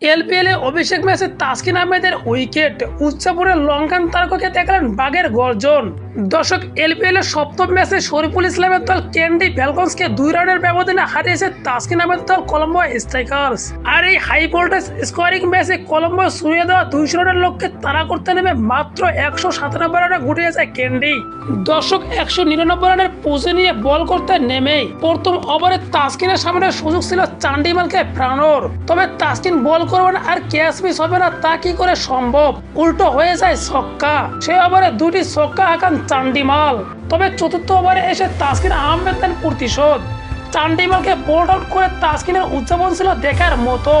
LPL এ অভিষেক ম্যাচে তাসকিন আহমেদের wicket, উচ্চাপুরের Lankan তারকাকে দেখালেন বাঘের গর্জন। দর্শক, এলপিএল এর সপ্তম ম্যাচে শরীফুল ইসলামের দল ক্যান্ডি ফ্যালকনসকে 2 রানের ব্যবধানে হারিয়েছে তাসকিন আহমেদের দল কলম্বো স্ট্রাইকার্স। আর এই হাই ভোল্টেজ স্কোরিং ম্যাচে কলম্বো ছুঁয়ে দেওয়া 200 রানের লক্ষ্যে তাড়া করতে নেমে মাত্র 197 রানে গুটিয়ে যায় ক্যান্ডি। দর্শক, 199 রানের পুঁজি নিয়ে বল করতে নেমেই প্রথম ওভারে তাসকিনের সামনে সুযোগ ছিল চান্ডিমালকে ফেরানোর। তবে তাসকিন বল করবেন আর ক্যাচ মিস হবে না তা কি করে সম্ভব? উল্টো হয়ে যায় ছক্কা। সে ওভারে 2টি ছক্কা হাঁকান চান্ডিমাল। তবে চতুর্থ ওভারে এসে তাসকিন আহমেদ দেন প্রতিশোধ। চান্ডিমালকে বোল্ড আউট করে তাসকিনের উদযাপন ছিল দেখার মতো।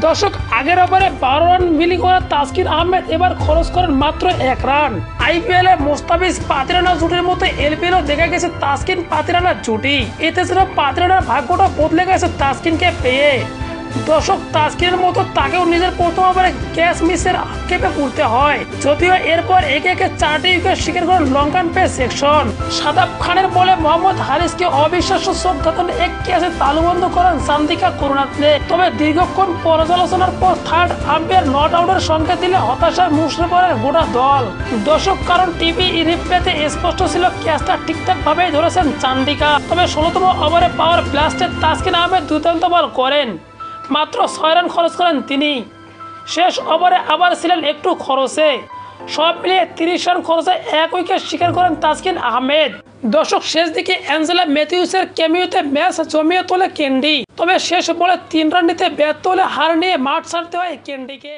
দর্শক, আগের ওভারে 12 রান বিলি করা তাসকিন আহমেদ এবার খরচ করেন মাত্র 1 রান। আইপিএল এ মোস্তাফিজ পাতিরানা জুটির মতো এলপিএল দেখা গেছে তাসকিন পাতিরানার জুটি। এতে ছিল পাতিরানার ভাগ্যটা বদলে গেছে তাসকিনকে পেয়ে। দর্শক, তাসকিনের মতো তাকেও নিজের প্রথম ওভারে ক্যাচ মিসের আক্ষেপে পড়তে হয়। যদিও এরপর একে একে 4টি উইকেট শিকার করেন লঙ্কান পেস সেকশন। শাদাব খানের বলে মোহাম্মদ হারিসকে অবিশ্বাস্য চোখ ধাঁধানো এক ক্যাচে তালুবন্ধ করেন চান্দিকা করুণারত্নে। তবে দীর্ঘক্ষণ পর্যালোচনার পর থার্ড আম্পায়ার নট আউটের সংকেত দিলে হতাশার মুষড়ে পড়ে গোটা দল। দর্শক, কারণ টিভি রিপ্লেতে স্পষ্ট ছিল ক্যাচটা ঠিকঠাক ভাবেই ধরেছেন চান্দিকা। তবে 16তম ওভারে পাওয়ার ব্লাস্টে তাসকিন আহমেদ দুর্দান্ত বল করেন। মাত্র 6 রান খরচ করেন তিনি। শেষ ওভারে আবার ছিলেন একটু খরচে। সব মিলিয়ে 30 রান খরচে 1 উইকেট শিকার করেন তাসকিন আহমেদ। দর্শক, শেষ দিকে অ্যাঞ্জেলা ম্যাথিউসের ক্যামিওতে ম্যাচ জমিয়ে তোলে ক্যান্ডি। তবে শেষ বলে 3 রান নিতে ব্যর্থ হলে হার নিয়ে মাঠ ছাড়তে হয় ক্যান্ডিকে।